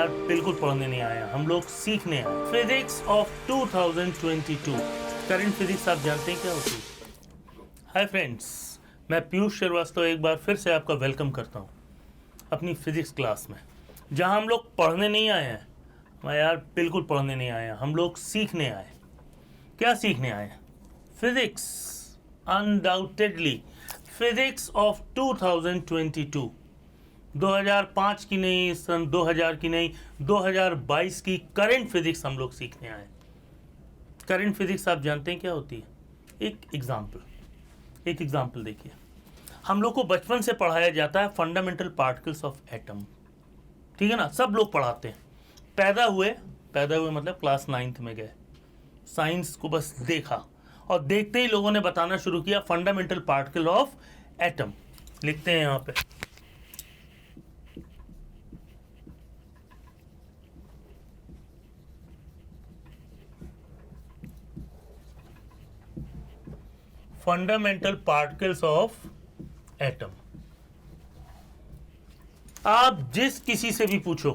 यार बिल्कुल पढ़ने नहीं आया, हम लोग सीखने आए। फिजिक्स ऑफ 2022 करंट फिजिक्स आप जानते हैं क्या होती है? हाय फ्रेंड्स, मैं पीयूष श्रीवास्तव एक बार फिर से आपका वेलकम करता हूँ अपनी फिजिक्स क्लास में, जहाँ हम लोग पढ़ने नहीं आए हैं। मैं यार बिल्कुल पढ़ने नहीं आए हैं, हम लोग सीखने आए। क्या सीखने आए हैं? फिजिक्स, अनडाउटेडली फिजिक्स ऑफ 2022, 2005 की नहीं, सन 2000 की नहीं, 2022 की करंट फिजिक्स हम लोग सीखने आए। करंट फिजिक्स आप जानते हैं क्या होती है? एक एग्जाम्पल देखिए। हम लोग को बचपन से पढ़ाया जाता है फंडामेंटल पार्टिकल्स ऑफ एटम, ठीक है ना, सब लोग पढ़ाते हैं। पैदा हुए मतलब क्लास 9th में गए, साइंस को बस देखा और देखते ही लोगों ने बताना शुरू किया फंडामेंटल पार्टिकल ऑफ एटम। लिखते हैं यहाँ पे फंडामेंटल पार्टिकल्स ऑफ एटम। आप जिस किसी से भी पूछो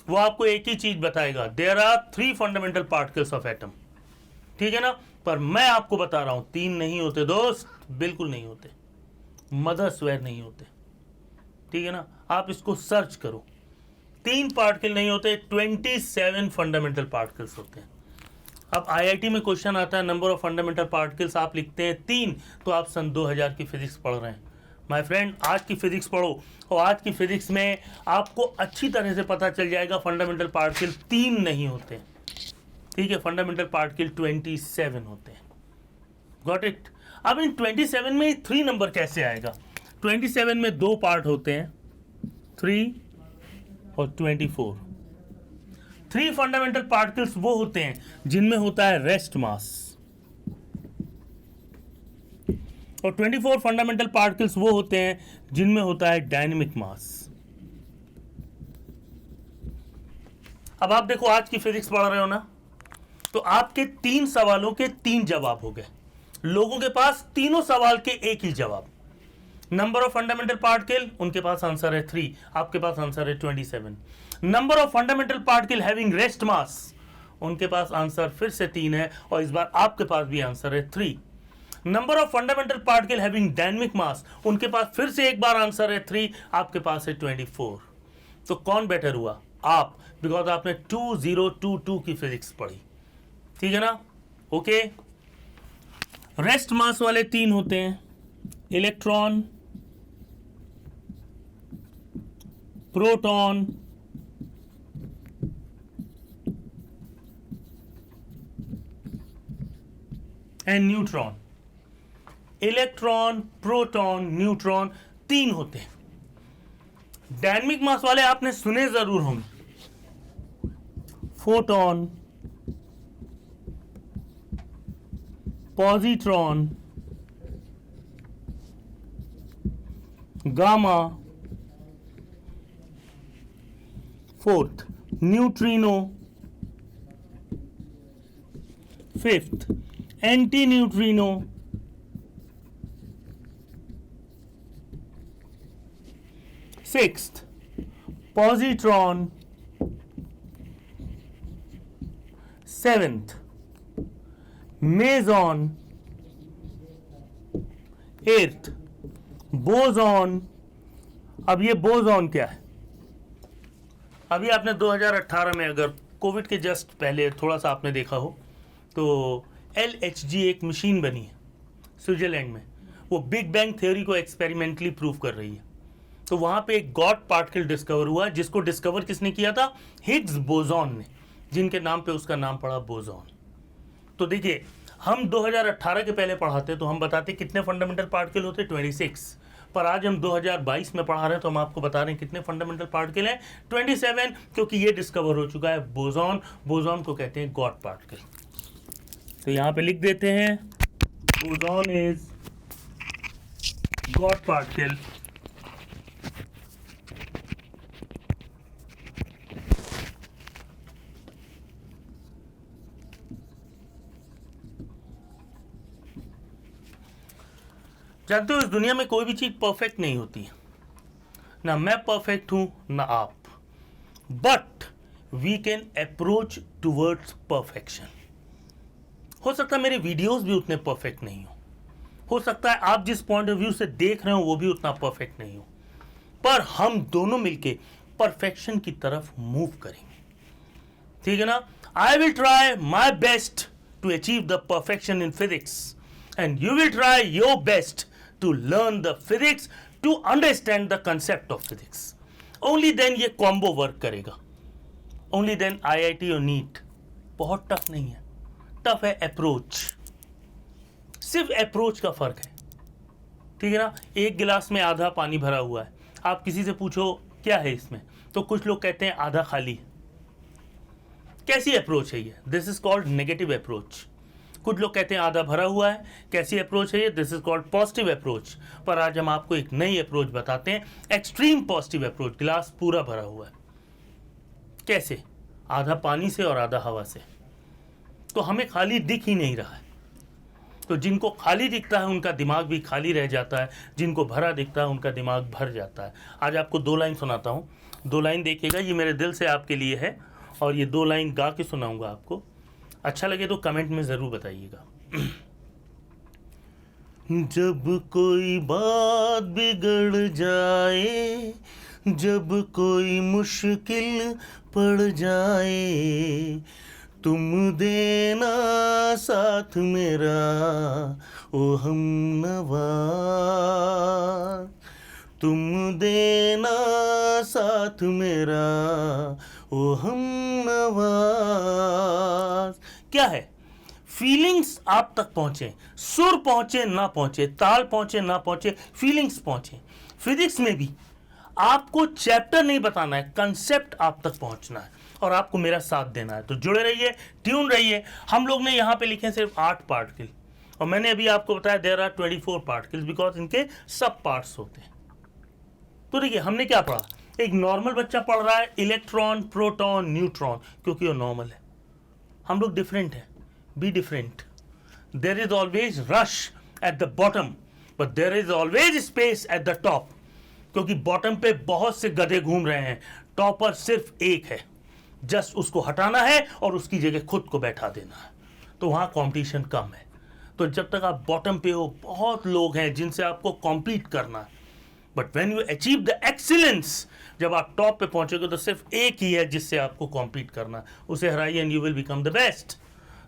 वो आपको एक ही चीज बताएगा, there are 3 fundamental particles of atom, ठीक है ना। पर मैं आपको बता रहा हूं 3 नहीं होते दोस्त, बिल्कुल नहीं होते, मदर स्वेर नहीं होते, ठीक है ना। आप इसको सर्च करो, 3 पार्टिकल नहीं होते, 27 फंडामेंटल पार्टिकल्स होते हैं। अब आईआईटी में क्वेश्चन आता है नंबर ऑफ फंडामेंटल पार्टिकल्स, आप लिखते हैं 3, तो आप सन 2000 की फिजिक्स पढ़ रहे हैं। माय फ्रेंड, आज की फिजिक्स पढ़ो और आज की फिजिक्स में आपको अच्छी तरह से पता चल जाएगा फंडामेंटल पार्टिकल 3 नहीं होते, ठीक है, फंडामेंटल पार्टिकल 27 होते हैं। Got it? अब इन 27 में 3 नंबर कैसे आएगा? 27 में 2 पार्ट होते हैं, 3 और 24। 3 फंडामेंटल पार्टिकल्स वो होते हैं जिनमें होता है रेस्ट मास, और 24 फंडामेंटल पार्टिकल्स वो होते हैं जिनमें होता है डायनेमिक मास। अब आप देखो, आज की फिजिक्स पढ़ रहे हो ना, तो आपके 3 सवालों के 3 जवाब हो गए। लोगों के पास तीनों सवाल के एक ही जवाब। नंबर ऑफ फंडामेंटल पार्टिकल, उनके पास आंसर है 3, आपके पास आंसर है 27। Number of fundamental particle having rest mass, उनके पास आंसर फिर से 3 है और इस बार आपके पास भी आंसर है 3। Number of fundamental particle having dynamic mass, उनके पास फिर से एक बार आंसर है 3, आपके पास है 24। तो कौन बेटर हुआ? आप, बिकॉज आपने 2022 की फिजिक्स पढ़ी, ठीक है ना। ओके, रेस्ट मास वाले 3 होते हैं, electron, proton, and neutron. Electron, proton, neutron 3 होते हैं। डायनेमिक मास वाले आपने सुने जरूर होंगे, photon, positron, gamma, fourth neutrino, fifth anti neutrino, sixth positron, seventh meson, eighth boson. अब ये बोजॉन क्या है? अभी आपने 2018 में, अगर कोविड के जस्ट पहले थोड़ा सा आपने देखा हो, तो LHG एक मशीन बनी है स्विट्जरलैंड में, वो बिग बैंग थ्योरी को एक्सपेरिमेंटली प्रूव कर रही है। तो वहां पे एक गॉड पार्टिकल डिस्कवर हुआ, जिसको डिस्कवर किसने किया था? हिग्स बोजॉन ने, जिनके नाम पे उसका नाम पड़ा बोजॉन। तो देखिए, हम 2018 के पहले पढ़ाते तो हम बताते कितने फंडामेंटल पार्टिकल होते, 26। पर आज हम 2022 में पढ़ा रहे हैं तो हम आपको बता रहे हैं कितने फंडामेंटल पार्टिकल हैं, 27, क्योंकि ये डिस्कवर हो चुका है बोजॉन। बोजॉन को कहते हैं गॉड पार्टिकल। तो यहां पे लिख देते हैं बोजॉन इज गॉड पार्टिकल। जानते हो, इस दुनिया में कोई भी चीज परफेक्ट नहीं होती है, ना मैं परफेक्ट हूं ना आप। But we can approach towards perfection. हो सकता है मेरे वीडियोस भी उतने परफेक्ट नहीं हो सकता है आप जिस पॉइंट ऑफ व्यू से देख रहे हो वो भी उतना परफेक्ट नहीं हो, पर हम दोनों मिलके परफेक्शन की तरफ मूव करेंगे, ठीक है ना। I will try my best to achieve the perfection in physics and you will try your best to learn the physics, to understand the concept of physics. Only then ये combo work करेगा, only then IIT और NEET बहुत tough नहीं है, tough है approach, सिर्फ approach का फर्क है, ठीक है ना। एक गिलास में आधा पानी भरा हुआ है, आप किसी से पूछो क्या है इसमें, तो कुछ लोग कहते हैं आधा खाली है। कैसी अप्रोच है ये? This is called negative approach. कुछ लोग कहते हैं आधा भरा हुआ है, कैसी अप्रोच है ये? This is called positive approach. पर आज हम आपको एक नई अप्रोच बताते हैं, एक्सट्रीम पॉजिटिव अप्रोच। गिलास पूरा भरा हुआ है, कैसे? आधा पानी से और आधा हवा से। तो हमें खाली दिख ही नहीं रहा है। तो जिनको खाली दिखता है उनका दिमाग भी खाली रह जाता है, जिनको भरा दिखता है उनका दिमाग भर जाता है। आज आपको 2 लाइन सुनाता हूँ, 2 लाइन देखिएगा, ये मेरे दिल से आपके लिए है और ये 2 लाइन गा के सुनाऊंगा आपको। अच्छा लगे तो कमेंट में ज़रूर बताइएगा। जब कोई बात बिगड़ जाए, जब कोई मुश्किल पड़ जाए, तुम देना साथ मेरा ओ हमनवा, तुम देना साथ मेरा ओ हमनवा। क्या है? फीलिंग्स आप तक पहुंचे, सुर पहुंचे ना पहुंचे, ताल पहुंचे ना पहुंचे, फीलिंग्स पहुंचे। फिजिक्स में भी आपको चैप्टर नहीं बताना है, कंसेप्ट आप तक पहुंचना है और आपको मेरा साथ देना है। तो जुड़े रहिए, ट्यून रहिए। हम लोग ने यहाँ पे लिखे सिर्फ 8 पार्टिकल और मैंने अभी आपको बताया देयर आर 24 पार्टिकल्स बिकॉज इनके सब पार्ट्स होते हैं। तो देखिए हमने क्या पढ़ा, एक नॉर्मल बच्चा पढ़ रहा है इलेक्ट्रॉन, प्रोटॉन, न्यूट्रॉन, क्योंकि वो नॉर्मल है। हम लोग डिफरेंट हैं, be different. There is always rush at the bottom but there is always space at the top, क्योंकि बॉटम पे बहुत से गधे घूम रहे हैं, टॉपर सिर्फ एक है, जस्ट उसको हटाना है और उसकी जगह खुद को बैठा देना है। तो वहाँ कंपटीशन कम है। तो जब तक आप बॉटम पे हो बहुत लोग हैं जिनसे आपको कॉम्पीट करना है, but when you achieve the excellence, जब आप टॉप पे पहुंचोगे तो सिर्फ एक ही है जिससे आपको कॉम्पीट करना है, उसे हराइए and you will become the best.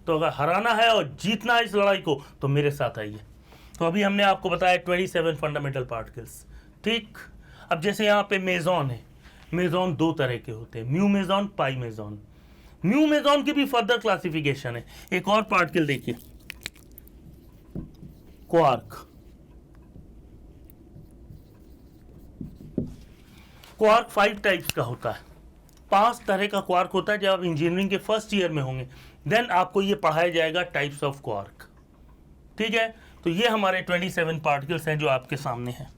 तो अगर हराना है और जीतना है इस लड़ाई को तो मेरे साथ आइए। तो अभी हमने आपको बताया 27 फंडामेंटल पार्टिकल्स, ठीक। अब जैसे यहाँ पे मेजॉन है, मेजॉन 2 तरह के होते हैं, म्यू मेजॉन, पाई मेजॉन। म्यू मेजॉन की भी फर्दर क्लासिफिकेशन है। एक और पार्टिकल देखिए, क्वार्क। क्वार्क 5 टाइप्स का होता है, 5 तरह का क्वार्क होता है। जब आप इंजीनियरिंग के फर्स्ट ईयर में होंगे देन आपको ये पढ़ाया जाएगा टाइप्स ऑफ क्वार्क, ठीक है। तो ये हमारे 27 पार्टिकल्स हैं जो आपके सामने हैं।